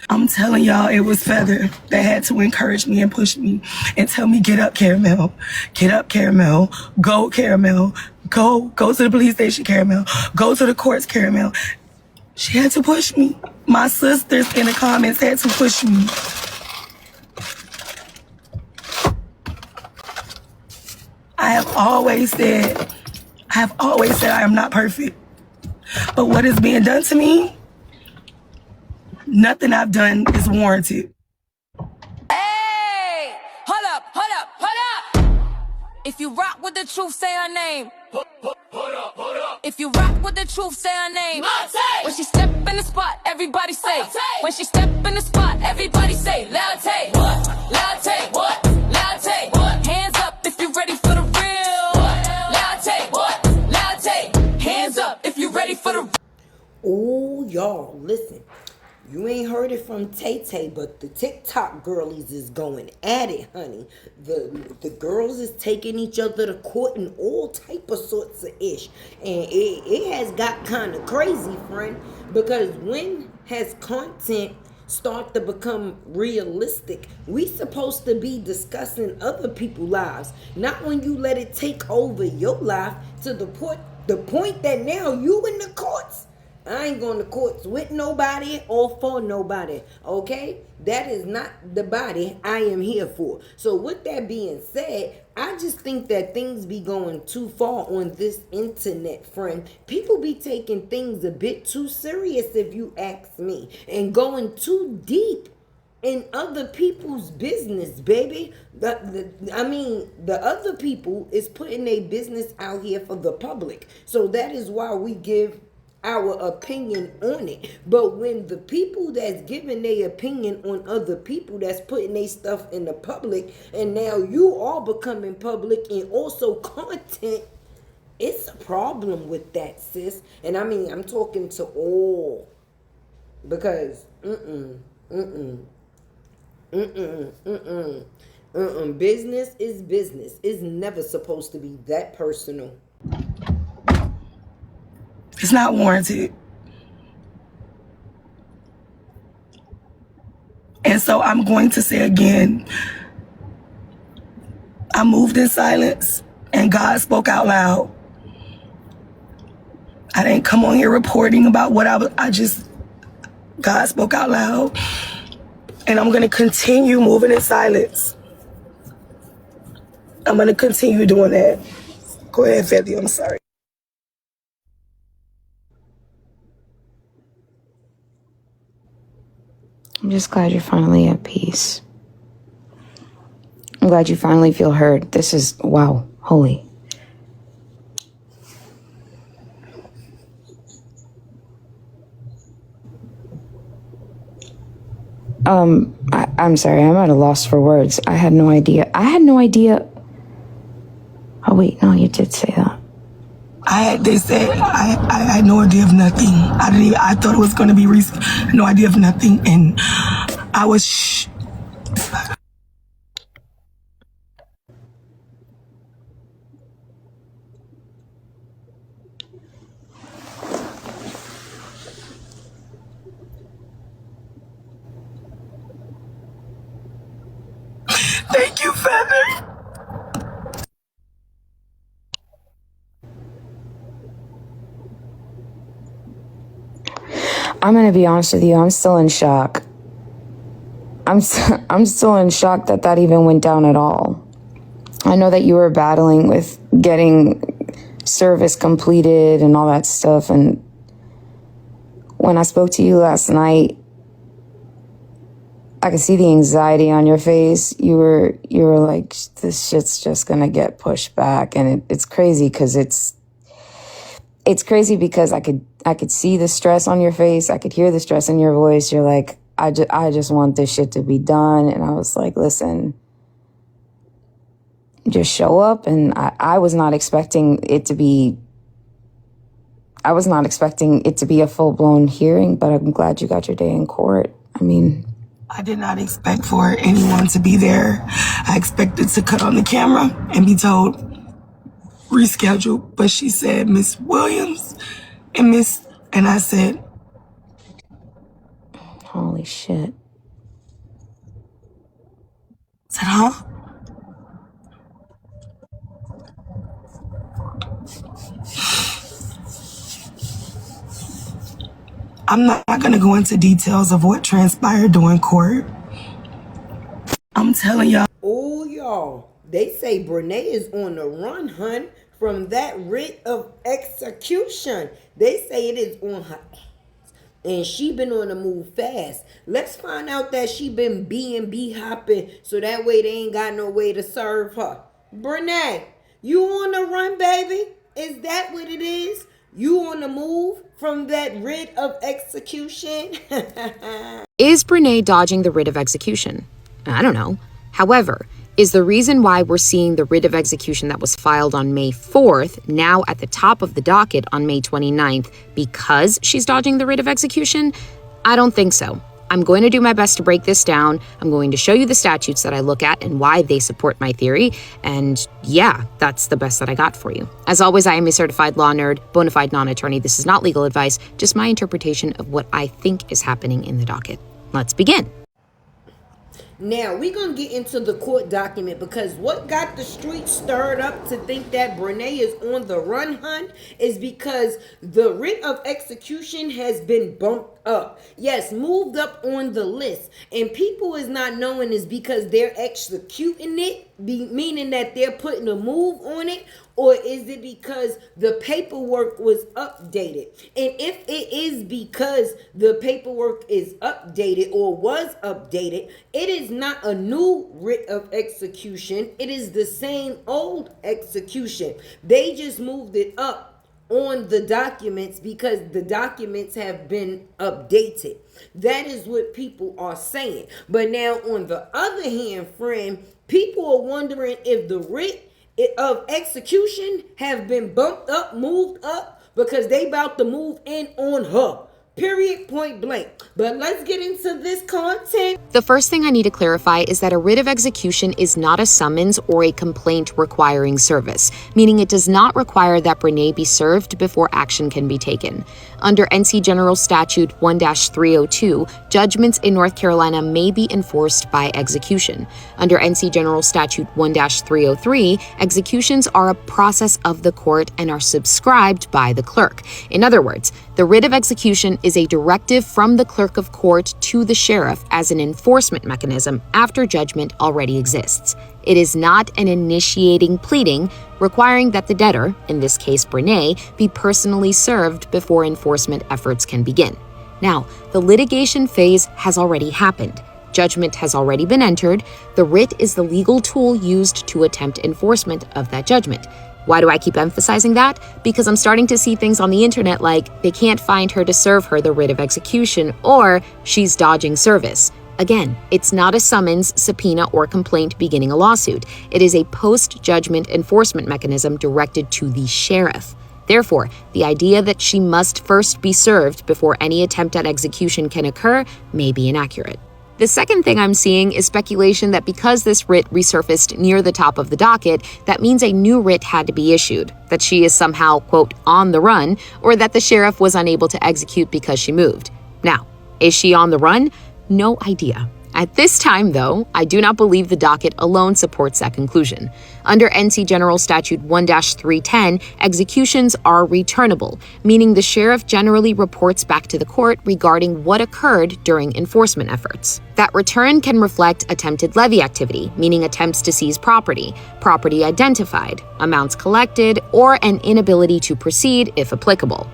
I'm telling y'all, it was Feather that had to encourage me and push me and tell me, get up, Caramel. Get up, Caramel. Go, Caramel. Go to the police station, Caramel. Go to the courts, Caramel. She had to push me. My sisters in the comments had to push me. I have always said I am not perfect. But what is being done to me, nothing I've done is warranted. Hey, hold up. If you rock with the truth, say her name. Hold up. If you rock with the truth, say her name. When she step in the spot, everybody say. When she step in the spot, everybody say. Latte, what? Latte, what? Latte, what? Hands up if you ready for the real. Latte, what? Latte, hands up if you ready for the. Oh, y'all, listen. You ain't heard it from Tay-Tay, but the TikTok girlies is going at it, honey. The girls is taking each other to court and all type of sorts of ish. And it has got kind of crazy, friend. Because when has content start to become realistic? We supposed to be discussing other people's lives. Not when you let it take over your life to the point that now you in the courts. I ain't going to courts with nobody or for nobody, okay? That is not the body I am here for. So with that being said, I just think that things be going too far on this internet, friend. People be taking things a bit too serious, if you ask me, and going too deep in other people's business, baby. The other people is putting their business out here for the public. So that is why we give our opinion on it. But when the people that's giving their opinion on other people, that's putting their stuff in the public, and now you are becoming public and also content, it's a problem with that, sis. And I mean, I'm talking to all, because business is business. It's never supposed to be that personal. It's not warranted. And so I'm going to say again, I moved in silence and God spoke out loud. I didn't come on here reporting about what God spoke out loud. And I'm going to continue moving in silence. I'm going to continue doing that. Go ahead, Fethy, I'm sorry. I'm just glad you're finally at peace. I'm glad you finally feel heard. This is, wow, holy. I'm sorry, I'm at a loss for words. I had no idea. Oh wait, no, you did say that. They said I had no idea of nothing. I thought it was going to be no idea of nothing. And I was Thank you, Feather. I'm gonna be honest with you, I'm still in shock. I'm still in shock that even went down at all. I know that you were battling with getting service completed and all that stuff, and when I spoke to you last night, I could see the anxiety on your face. You were like, this shit's just gonna get pushed back, and it's crazy because it's crazy because I could see the stress on your face. I could hear the stress in your voice. You're like, I just want this shit to be done. And I was like, listen, just show up. And I was not expecting it to be a full-blown hearing, but I'm glad you got your day in court. I mean, I did not expect for anyone to be there. I expected to cut on the camera and be told, reschedule. But she said, Miss Williams and I said, Holy shit. I said, huh? I'm not going to go into details of what transpired during court. I'm telling y'all. Oh, y'all. They say Brenay is on the run, hun, from that writ of execution. They say it is on her ass. And she been on the move fast. Let's find out that she been B&B hopping so that way they ain't got no way to serve her. Brenay, you on the run, baby? Is that what it is? You on the move from that writ of execution? Is Brenay dodging the writ of execution? I don't know. However, is the reason why we're seeing the writ of execution that was filed on May 4th now at the top of the docket on May 29th because she's dodging the writ of execution? I don't think so. I'm going to do my best to break this down. I'm going to show you the statutes that I look at and why they support my theory. And yeah, that's the best that I got for you. As always, I am a certified law nerd, bona fide non-attorney. This is not legal advice, just my interpretation of what I think is happening in the docket. Let's begin. Now, we're going to get into the court document because what got the street stirred up to think that Brenay is on the run, hun, is because the writ of execution has been bumped up. Yes, moved up on the list. And people is not knowing is because they're executing it, meaning that they're putting a move on it, or is it because the paperwork was updated? And if it is because the paperwork is updated or was updated, it is not a new writ of execution. It is the same old execution. They just moved it up on the documents because the documents have been updated. That is what people are saying. But now on the other hand, friend, people are wondering if the writ of execution have been bumped up, moved up, because they about to move in on her. Period, point blank. But let's get into this content. The first thing I need to clarify is that a writ of execution is not a summons or a complaint requiring service, meaning it does not require that Brenay be served before action can be taken. Under NC General Statute 1-302, judgments in North Carolina may be enforced by execution. Under NC General Statute 1-303, executions are a process of the court and are subscribed by the clerk. In other words, the writ of execution is a directive from the clerk of court to the sheriff as an enforcement mechanism after judgment already exists. It is not an initiating pleading requiring that the debtor, in this case Brenay, be personally served before enforcement efforts can begin. Now, the litigation phase has already happened. Judgment has already been entered. The writ is the legal tool used to attempt enforcement of that judgment. Why do I keep emphasizing that? Because I'm starting to see things on the internet like they can't find her to serve her the writ of execution or she's dodging service. Again, it's not a summons, subpoena, or complaint beginning a lawsuit. It is a post-judgment enforcement mechanism directed to the sheriff. Therefore, the idea that she must first be served before any attempt at execution can occur may be inaccurate. The second thing I'm seeing is speculation that because this writ resurfaced near the top of the docket, that means a new writ had to be issued, that she is somehow, quote, on the run, or that the sheriff was unable to execute because she moved. Now, is she on the run? No idea. At this time, though, I do not believe the docket alone supports that conclusion. Under NC General Statute 1-310, executions are returnable, meaning the sheriff generally reports back to the court regarding what occurred during enforcement efforts. That return can reflect attempted levy activity, meaning attempts to seize property, property identified, amounts collected, or an inability to proceed if applicable.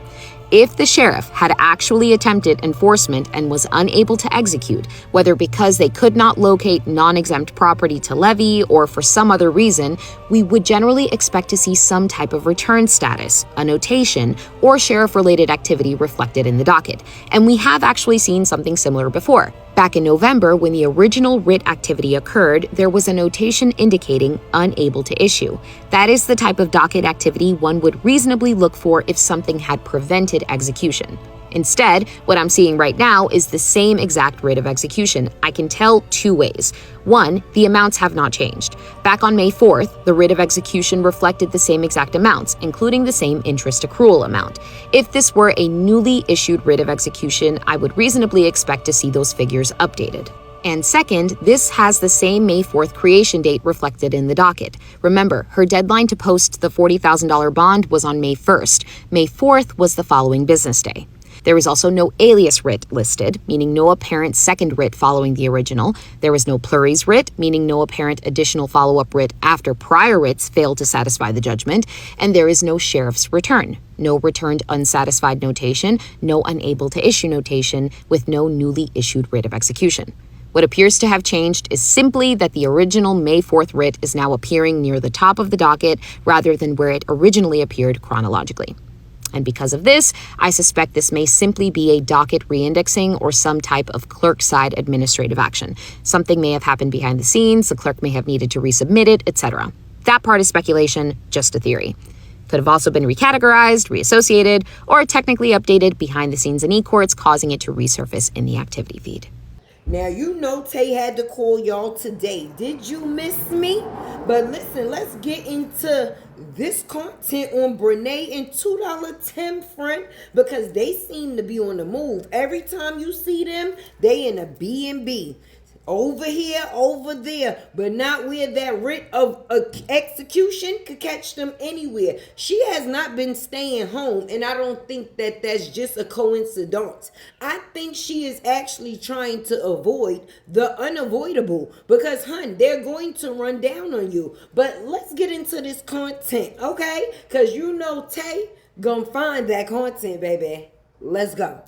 If the sheriff had actually attempted enforcement and was unable to execute, whether because they could not locate non-exempt property to levy or for some other reason, we would generally expect to see some type of return status, a notation, or sheriff-related activity reflected in the docket. And we have actually seen something similar before. Back in November, when the original writ activity occurred, there was a notation indicating unable to issue. That is the type of docket activity one would reasonably look for if something had prevented execution. Instead, what I'm seeing right now is the same exact writ of execution. I can tell two ways. One, the amounts have not changed. Back on May 4th, the writ of execution reflected the same exact amounts, including the same interest accrual amount. If this were a newly issued writ of execution, I would reasonably expect to see those figures updated. And second, this has the same May 4th creation date reflected in the docket. Remember, her deadline to post the $40,000 bond was on May 1st. May 4th was the following business day. There is also no alias writ listed, meaning no apparent second writ following the original. There is no pluris writ, meaning no apparent additional follow-up writ after prior writs failed to satisfy the judgment. And there is no sheriff's return. No returned unsatisfied notation, no unable to issue notation, with no newly issued writ of execution. What appears to have changed is simply that the original May 4th writ is now appearing near the top of the docket rather than where it originally appeared chronologically. And because of this, I suspect this may simply be a docket reindexing or some type of clerk-side administrative action. Something may have happened behind the scenes, the clerk may have needed to resubmit it, etc. That part is speculation, just a theory. Could have also been recategorized, reassociated, or technically updated behind the scenes in e-courts, causing it to resurface in the activity feed. Now, you know Tay had to call y'all today. Did you miss me? But listen, let's get into this content on Brenay and $2 Tim, friend, because they seem to be on the move. Every time you see them, they in a B&B. Over here, over there, but not where that writ of execution could catch them anywhere. She has not been staying home, and I don't think that that's just a coincidence. I think she is actually trying to avoid the unavoidable because, hun, they're going to run down on you. But let's get into this content, okay? Because you know Tay gonna find that content, baby. Let's go.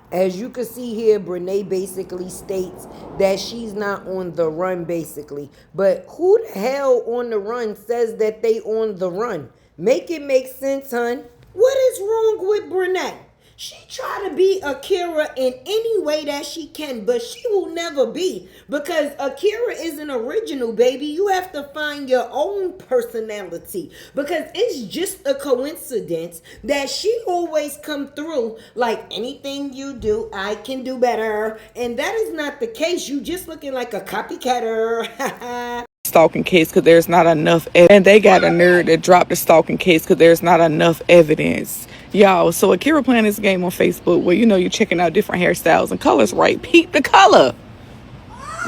As you can see here, Brenay basically states that she's not on the run, basically. But who the hell on the run says that they on the run? Make it make sense, hun. What is wrong with Brenay? She try to be Akira in any way that she can, but she will never be because Akira isn't original, baby. You have to find your own personality because it's just a coincidence that she always come through like anything you do, I can do better. And that is not the case. You just looking like a copycatter. Stalking case because there's not enough and they got a nerd that dropped the stalking case because there's not enough evidence, y'all. So Akira playing this game on Facebook where you're checking out different hairstyles and colors, right? Peep the color,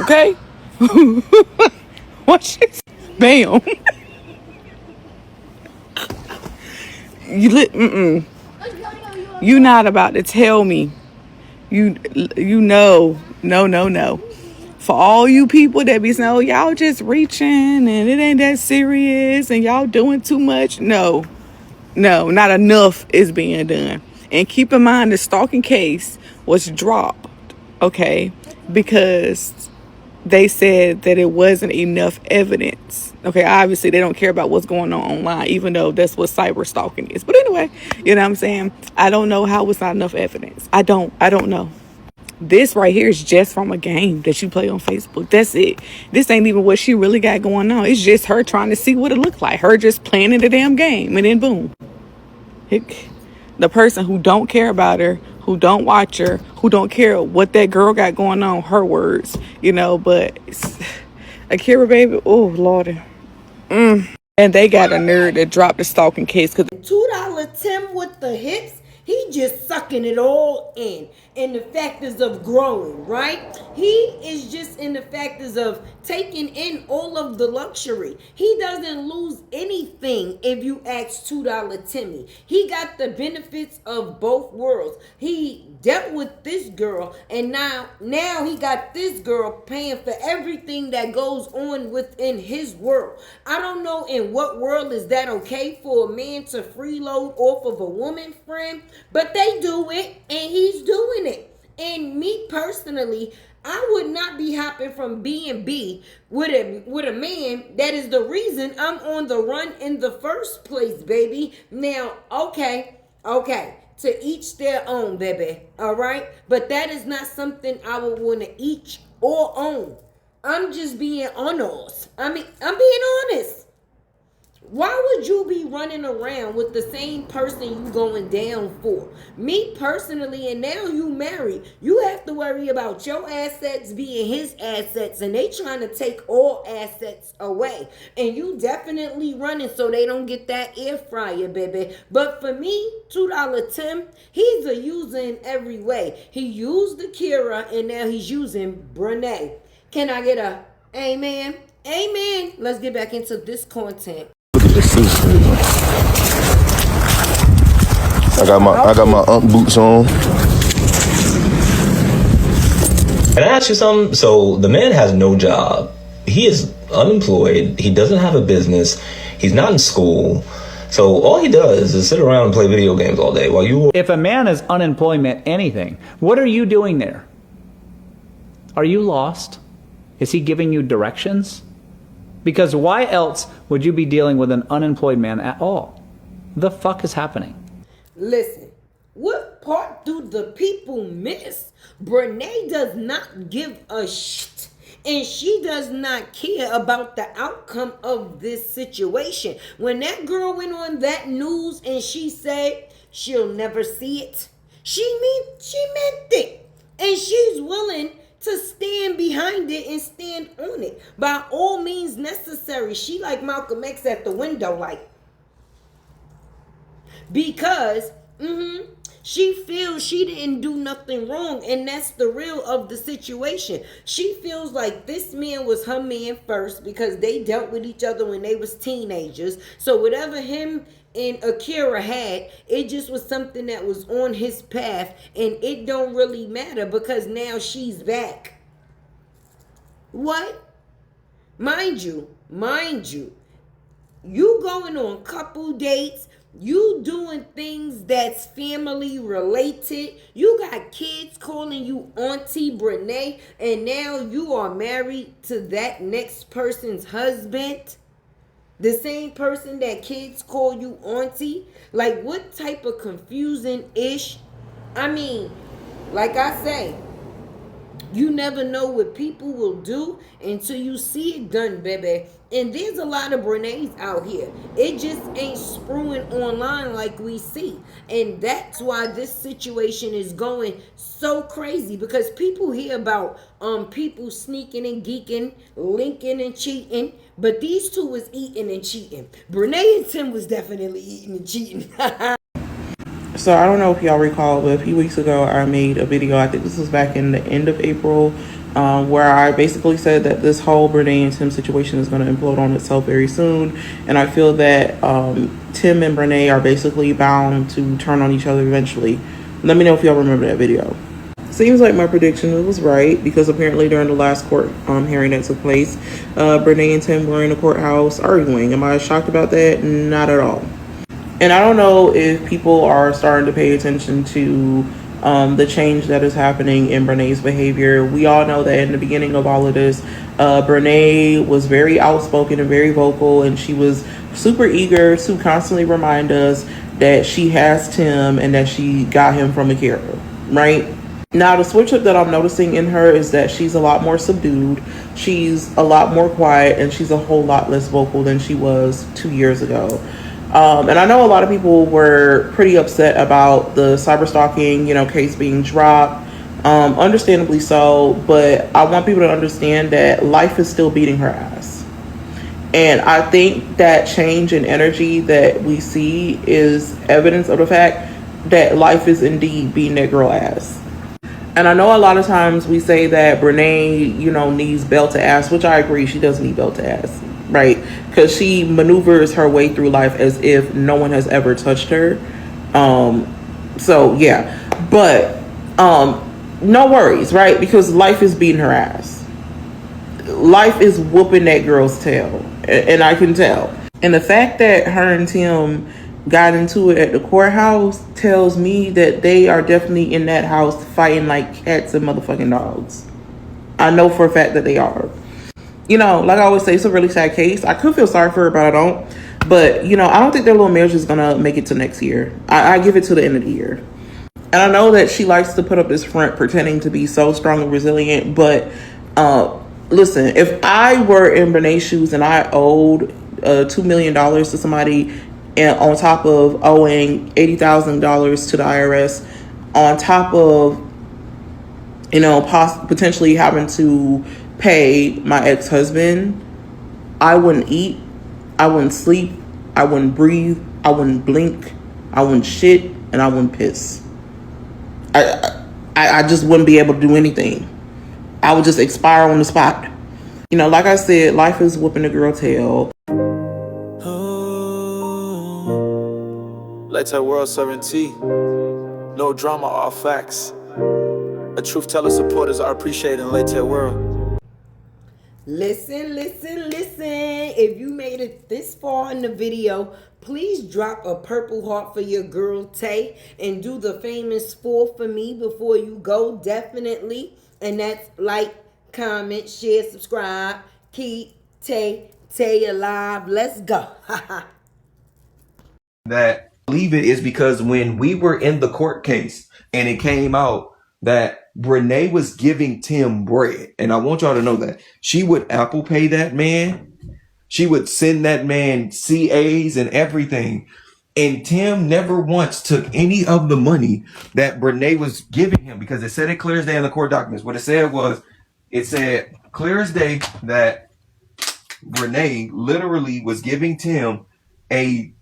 okay? Watch this. Bam. You not about to tell me no. For all you people that be saying, oh, y'all just reaching and it ain't that serious and y'all doing too much. No, not enough is being done. And keep in mind the stalking case was dropped, okay, because they said that it wasn't enough evidence. Okay, obviously they don't care about what's going on online, even though that's what cyber stalking is. But anyway, you know what I'm saying? I don't know how it's not enough evidence. I don't know. This right here is just from a game that you play on Facebook. That's it. This ain't even what she really got going on. It's just her trying to see what it looked like. Her just playing in the damn game. And then boom. The person who don't care about her, who don't watch her, who don't care what that girl got going on, her words, but Akira, baby, oh, Lordy. And they got a nerd that dropped the stalking case. $2 Tim with the hips. He just sucking it all in the factors of growing, right? He is just in the factors of taking in all of the luxury. He doesn't lose anything if you ask $2 Timmy. He got the benefits of both worlds. He dealt with this girl, and now he got this girl paying for everything that goes on within his world. I don't know in what world is that okay for a man to freeload off of a woman, friend, but they do it, and he's doing it. And me personally, I would not be hopping from B&B with a man that is the reason I'm on the run in the first place, baby. Now, okay. To each their own, baby. All right? But that is not something I would want to each or own. I'm just being honest. I'm being honest. Why would you be running around with the same person you going down for? Me personally, and now you married, you have to worry about your assets being his assets, and they trying to take all assets away. And you definitely running so they don't get that air fryer, baby. But for me, $2 Tim, he's a user in every way. He used the Kira, and now he's using Brenay. Can I get a amen? Amen. Let's get back into this content. Look at this suit. I got my boots on. Can I ask you something? So the man has no job. He is unemployed. He doesn't have a business. He's not in school. So all he does is sit around and play video games all day while you... If a man is unemployment anything, what are you doing there? Are you lost? Is he giving you directions? Because why else would you be dealing with an unemployed man at all? The fuck is happening? Listen, what part do the people miss? Brenay does not give a shit. And she does not care about the outcome of this situation. When that girl went on that news and she said she'll never see it, she meant it. And she's willing to stand behind it and stand on it by all means necessary. She like Malcolm X at the window, like, because she feels she didn't do nothing wrong, and that's the real of the situation. She feels like this man was her man first because they dealt with each other when they was teenagers. So whatever him and Akira had, it just was something that was on his path, and it don't really matter because now she's back. What? Mind you, you going on couple dates, you doing things that's family related, you got kids calling you Auntie Brenay, and now you are married to that next person's husband. The same person that kids call you auntie. Like, what type of confusing-ish? I mean, like I say, you never know what people will do until you see it done, baby. And there's a lot of Brenays out here. It just ain't spruing online like we see. And that's why this situation is going so crazy. Because people hear about people sneaking and geeking, linking and cheating. But these two was eating and cheating. Brenay and Tim was definitely eating and cheating. So I don't know if y'all recall, but a few weeks ago I made a video, I think this was back in the end of April, where I basically said that this whole Brenay and Tim situation is going to implode on itself very soon. And I feel that Tim and Brenay are basically bound to turn on each other eventually. Let me know if y'all remember that video. Seems like my prediction was right, because apparently during the last court hearing that took place, Brenay and Tim were in the courthouse arguing. Am I shocked about that? Not at all. And I don't know if people are starting to pay attention to the change that is happening in Brenay's behavior. We all know that in the beginning of all of this, Brenay was very outspoken and very vocal, and she was super eager to constantly remind us that she has Tim and that she got him from Akira, right? Now, the switch up that I'm noticing in her is that she's a lot more subdued, she's a lot more quiet, and she's a whole lot less vocal than she was 2 years ago. And I know a lot of people were pretty upset about the cyber stalking, case being dropped. Understandably so, but I want people to understand that life is still beating her ass. And I think that change in energy that we see is evidence of the fact that life is indeed beating that girl ass. And I know a lot of times we say that Brenay, needs belt to ass, which I agree, she does need belt to ass. Right, because she maneuvers her way through life as if no one has ever touched her. So yeah, but no worries, right? Because life is beating her ass. Life is whooping that girl's tail, and I can tell. And the fact that her and Tim got into it at the courthouse tells me that they are definitely in that house fighting like cats and motherfucking dogs. I know for a fact that they are. Like I always say, it's a really sad case. I could feel sorry for her, but I don't. But, I don't think their little marriage is going to make it to next year. I give it to the end of the year. And I know that she likes to put up this front pretending to be so strong and resilient. But listen, if I were in Brenay's shoes and I owed $2 million to somebody, and on top of owing $80,000 to the IRS, on top of, you know, potentially having to pay my ex-husband, I wouldn't eat, I wouldn't sleep, I wouldn't breathe, I wouldn't blink, I wouldn't shit, and I wouldn't piss. I just wouldn't be able to do anything. I would just expire on the spot. You know, like I said, life is whooping a girl tail. ITSLATEWORLD serving tea. No drama, all facts. A truth teller supporters are appreciated in ITSLATEWORLD. Listen, listen, listen. If you made it this far in the video, please drop a purple heart for your girl Tay and do the famous 4 for me before you go, definitely. And that's like, comment, share, subscribe. Keep Tay alive. Let's go. That believe it is because when we were in the court case and it came out that Brenay was giving Tim bread, and I want y'all to know that she would Apple Pay that man, she would send that man CAs and everything, and Tim never once took any of the money that Brenay was giving him, because it said it clear as day in the court documents. What it said was, it said clear as day that Brenay literally was giving Tim a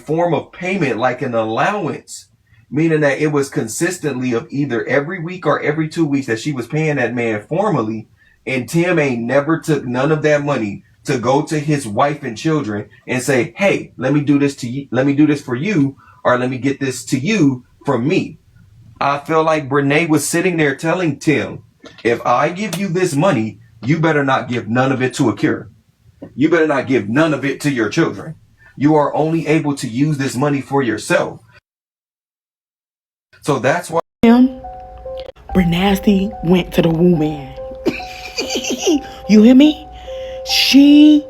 form of payment, like an allowance, meaning that it was consistently of either every week or every 2 weeks that she was paying that man formally, and Tim ain't never took none of that money to go to his wife and children and say, hey, let me do this to you, let me do this for you, or let me get this to you from me. I feel like Brenay was sitting there telling Tim, if I give you this money, you better not give none of it to a cure. You better not give none of it to your children. You are only able to use this money for yourself. So that's why Brenay went to the woo man. You hear me? She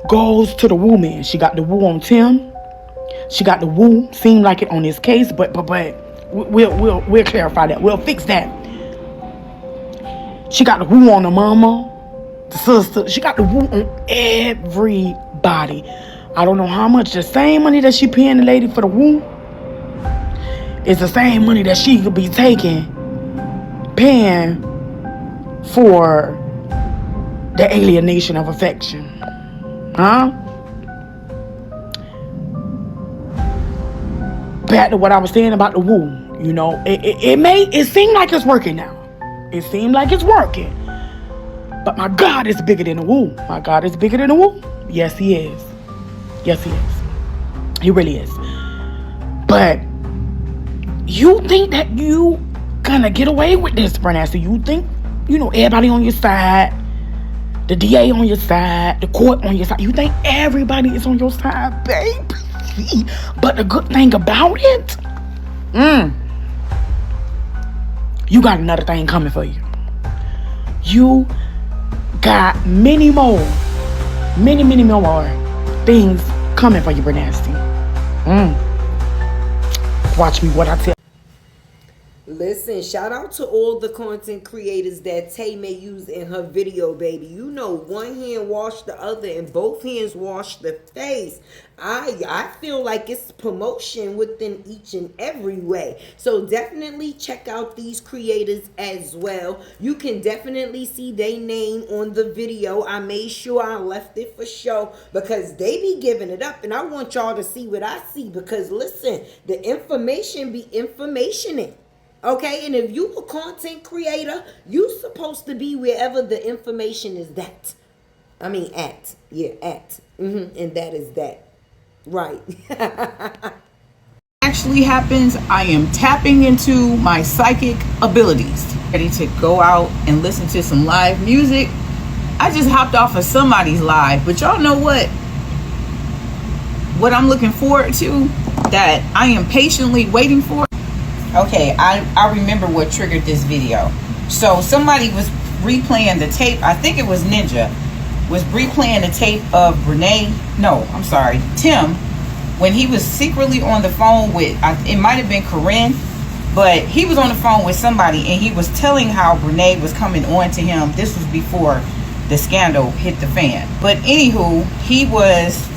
goes to the woo man. She got the woo on Tim. She got the woo. Seemed like it on his case, but we'll clarify that. We'll fix that. She got the woo on the mama, the sister. She got the woo on everybody. I don't know how much. The same money that she paying the lady for the woo is the same money that she could be taking, paying for the alienation of affection. Huh? Back to what I was saying about the woo. You know, it seemed like it's working now. It seemed like it's working. But my God is bigger than the woo. My God is bigger than the woo. Yes, he is. Yes, he is. He really is. But you think that you gonna get away with this, Brenay? So you think, you know, everybody on your side, the DA on your side, the court on your side. You think everybody is on your side, baby? But the good thing about it, you got another thing coming for you. You got many more things coming for you, Brenay. Watch me what I tell. Listen, shout out to all the content creators that Tay may use in her video, baby. You know, one hand wash the other and both hands wash the face. I feel like it's promotion within each and every way. So definitely check out these creators as well. You can definitely see their name on the video. I made sure I left it for show because they be giving it up. And I want y'all to see what I see because, listen, the information be informationing. Okay, and if you a content creator, you supposed to be wherever the information is at. I mean, at. Yeah, at. And that is that. Right. Actually happens, I am tapping into my psychic abilities. Ready to go out and listen to some live music. I just hopped off of somebody's live, but y'all know what I'm looking forward to, that I am patiently waiting for. Okay, I remember what triggered this video. So somebody was replaying the tape. I think it was Ninja was replaying the tape of Brenay. No, I'm sorry, Tim, when he was secretly on the phone with, it might have been Corinne, but he was on the phone with somebody and he was telling how Brenay was coming on to him. This was before the scandal hit the fan. But anywho, he was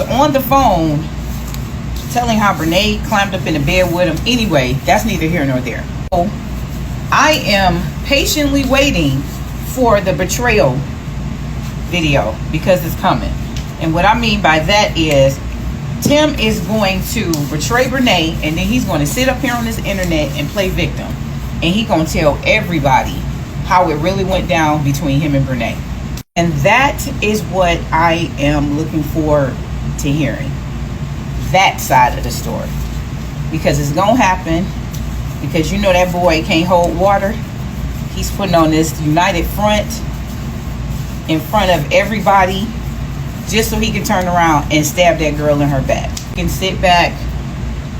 on the phone telling how Brenay climbed up in the bed with him. Anyway, that's neither here nor there. So I am patiently waiting for the betrayal video because it's coming. And what I mean by that is Tim is going to betray Brenay, and then he's going to sit up here on this internet and play victim. And he's going to tell everybody how it really went down between him and Brenay. And that is what I am looking forward to hearing. That side of the story. Because it's going to happen. Because you know that boy can't hold water. He's putting on this united front in front of everybody just so he can turn around and stab that girl in her back. You can sit back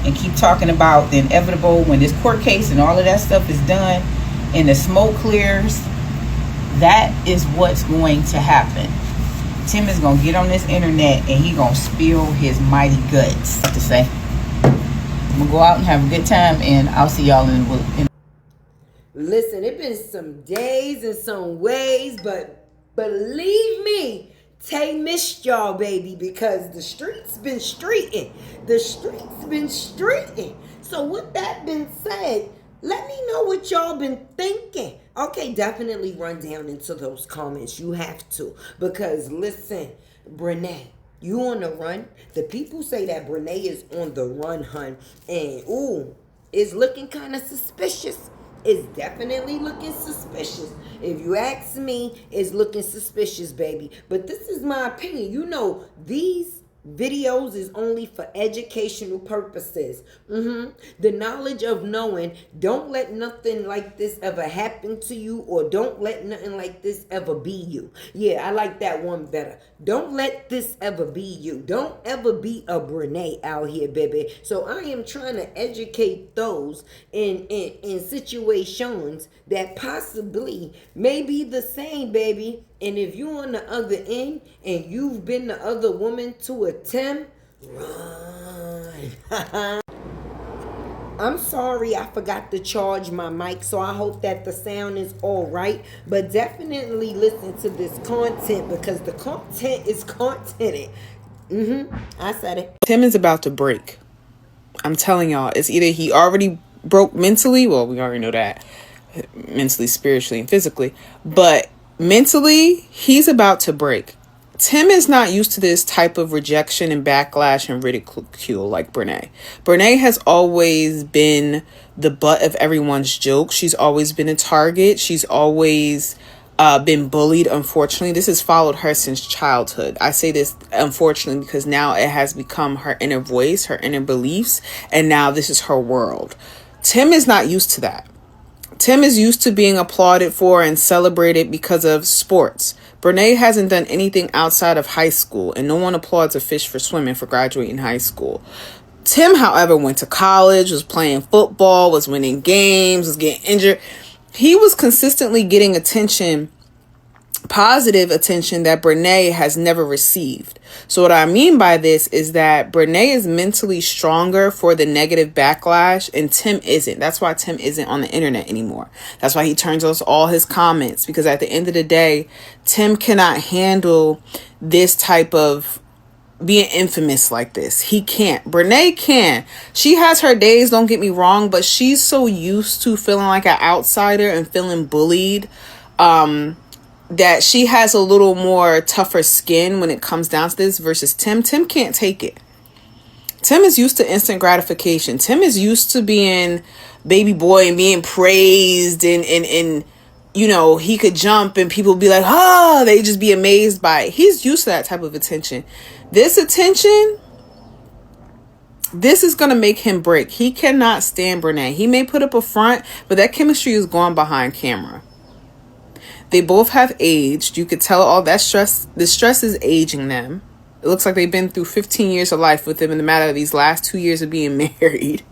and keep talking about the inevitable when this court case and all of that stuff is done and the smoke clears. That is what's going to happen. Tim is going to get on this internet and he going to spill his mighty guts. To say, I'm going to go out and have a good time, and I'll see y'all in Listen, it's been some days and some ways, but believe me, Tay missed y'all, baby, because the streets been streeting. The streets been streeting. So with that being said, let me know what y'all been thinking. Okay, definitely run down into those comments. You have to. Because listen, Brenay, you on the run. The people say that Brenay is on the run, hun. And ooh, it's looking kind of suspicious. It's definitely looking suspicious. If you ask me, it's looking suspicious, baby. But this is my opinion. You know, these videos is only for educational purposes. The knowledge of knowing, don't let nothing like this ever happen to you, or don't let nothing like this ever be you. Yeah, I like that one better. Don't let this ever be you. Don't ever be a Brenay out here, baby. So I am trying to educate those in situations that possibly may be the same, baby. And if you on the other end and you've been the other woman to attempt, run. I'm sorry I forgot to charge my mic, so I hope that the sound is all right. But definitely listen to this content because the content is contented. I said it. Tim is about to break. I'm telling y'all, it's either he already broke mentally, well, we already know that, mentally, spiritually, and physically, but mentally, he's about to break. Tim is not used to this type of rejection and backlash and ridicule like Brenay. Brenay has always been the butt of everyone's joke. She's always been a target. She's always been bullied, unfortunately. This has followed her since childhood. I say this unfortunately because now it has become her inner voice, her inner beliefs, and now this is her world. Tim is not used to that. Tim is used to being applauded for and celebrated because of sports. Brenay hasn't done anything outside of high school, and no one applauds a fish for swimming for graduating high school. Tim, however, went to college, was playing football, was winning games, was getting injured. He was consistently getting attention, positive attention that Brenay has never received. So what I mean by this is that Brenay is mentally stronger for the negative backlash and Tim isn't. That's why Tim isn't on the internet anymore. That's why he turns off all his comments, because at the end of the day, Tim cannot handle this type of being infamous like this. He can't. Brenay can. She has her days, don't get me wrong, but she's so used to feeling like an outsider and feeling bullied, that she has a little more tougher skin when it comes down to this versus Tim. Tim can't take it. Tim is used to instant gratification. Tim is used to being baby boy and being praised and you know, he could jump and people be like, oh, they just be amazed by it. He's used to that type of attention. This attention, this is going to make him break. He cannot stand Brenay. He may put up a front, but that chemistry is gone behind camera. They both have aged. You could tell all that stress. The stress is aging them. It looks like they've been through 15 years of life with him in the matter of these last 2 years of being married.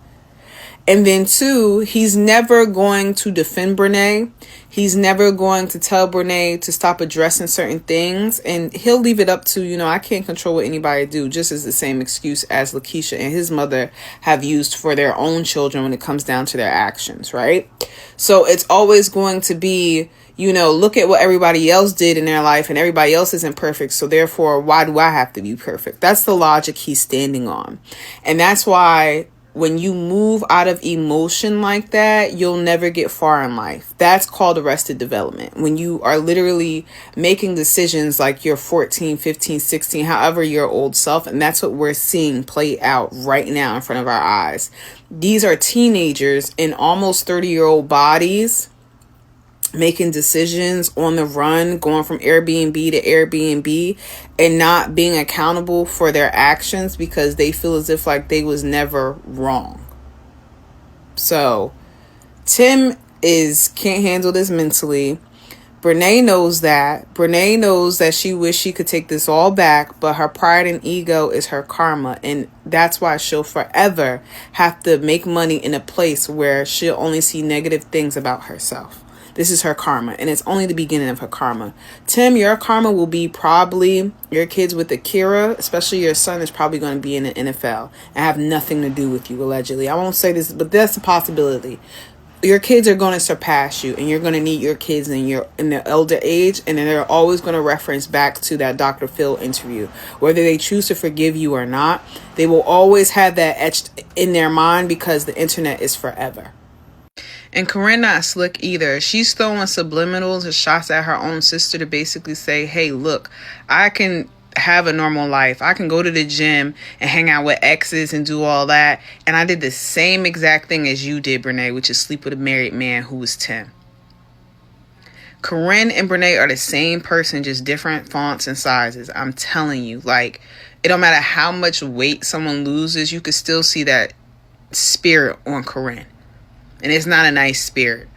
And then 2, he's never going to defend Brenay. He's never going to tell Brenay to stop addressing certain things. And he'll leave it up to, you know, I can't control what anybody do, just as the same excuse as Lakeisha and his mother have used for their own children when it comes down to their actions, right? So it's always going to be, you know, look at what everybody else did in their life and everybody else isn't perfect. So therefore, why do I have to be perfect? That's the logic he's standing on. And that's why when you move out of emotion like that, you'll never get far in life. That's called arrested development. When you are literally making decisions like you're 14, 15, 16, however your old self. And that's what we're seeing play out right now in front of our eyes. These are teenagers in almost 30-year-old bodies making decisions on the run, going from Airbnb to Airbnb, and not being accountable for their actions because they feel as if like they was never wrong. So Tim can't handle this mentally. Brenay knows that. Brenay knows that she wish she could take this all back, but her pride and ego is her karma, and that's why she'll forever have to make money in a place where she'll only see negative things about herself. This is her karma, and it's only the beginning of her karma. Tim, your karma will be probably your kids with Akira, especially your son is probably going to be in the NFL and have nothing to do with you, allegedly. I won't say this, but that's a possibility. Your kids are going to surpass you, and you're going to need your kids in their elder age, and then they're always going to reference back to that Dr. Phil interview. Whether they choose to forgive you or not, they will always have that etched in their mind because the internet is forever. And Corinne not slick either. She's throwing subliminals and shots at her own sister to basically say, hey, look, I can have a normal life. I can go to the gym and hang out with exes and do all that. And I did the same exact thing as you did, Brenay, which is sleep with a married man who was 10. Corinne and Brenay are the same person, just different fonts and sizes. I'm telling you, like, it don't matter how much weight someone loses, you could still see that spirit on Corinne. And it's not a nice spirit.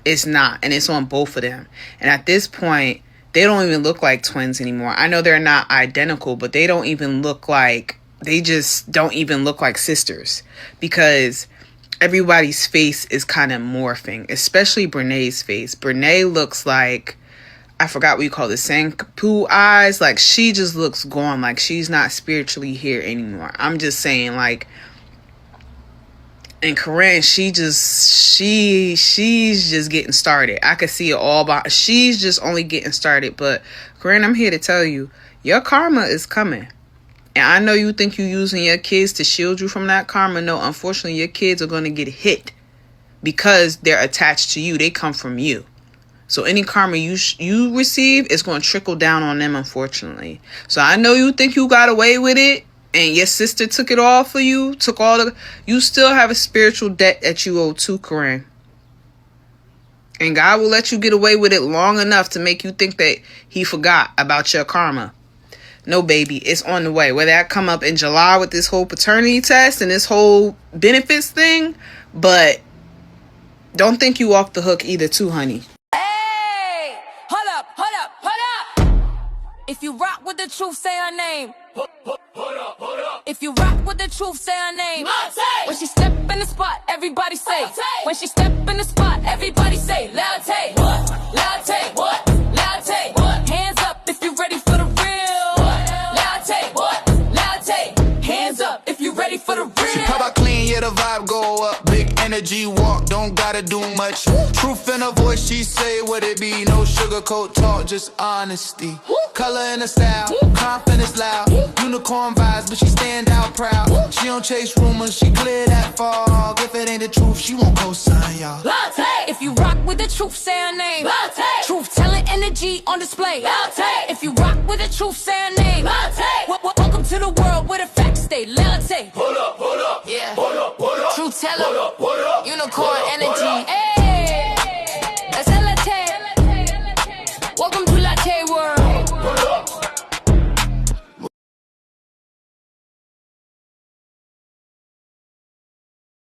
It's not. And it's on both of them. And at this point, they don't even look like twins anymore. I know they're not identical, but they just don't even look like sisters. Because everybody's face is kind of morphing. Especially Brenay's face. Brenay looks like, I forgot what you call the Sanku eyes. Like, she just looks gone. Like, she's not spiritually here anymore. I'm just saying, like, and Corinne, she's just getting started. I could see it all by, she's just only getting started. But Corinne, I'm here to tell you, your karma is coming. And I know you think you're using your kids to shield you from that karma. No, unfortunately, your kids are going to get hit because they're attached to you. They come from you. So any karma you receive is going to trickle down on them, unfortunately. So I know you think you got away with it. And your sister took it all for you, you still have a spiritual debt that you owe to Corinne. And God will let you get away with it long enough to make you think that he forgot about your karma. No, baby, it's on the way. Whether that come up in July with this whole paternity test and this whole benefits thing, but don't think you off the hook either too, honey. Hey, hold up. If you rock with the truth, say her name. Hold up. If you rock with the truth, say her name. When she step in the spot, everybody say. When she step in the spot, everybody say. Latte. What? Latte. What? Latte. What? Hands up if you ready for the real. What? Latte. What? Latte. Hands up if you ready for the real. She pop out clean, yeah, the vibe go up. Big energy walk, don't gotta do much. Truth in her voice, she say what it be. No sugarcoat talk, just honesty. Color in her style, confidence loud. Unicorn vibes, but she stand out proud. She don't chase rumors, she clear that fog. If it ain't the truth, she won't co-sign y'all. Latte. If you rock with the truth, say her name. Latte. Truth telling energy on display. Latte. If you rock with the truth, say her name. Latte. Welcome to the world where the facts stay. Latte. Hold up. Yeah. Hold up. Truth teller. Hold up. Unicorn.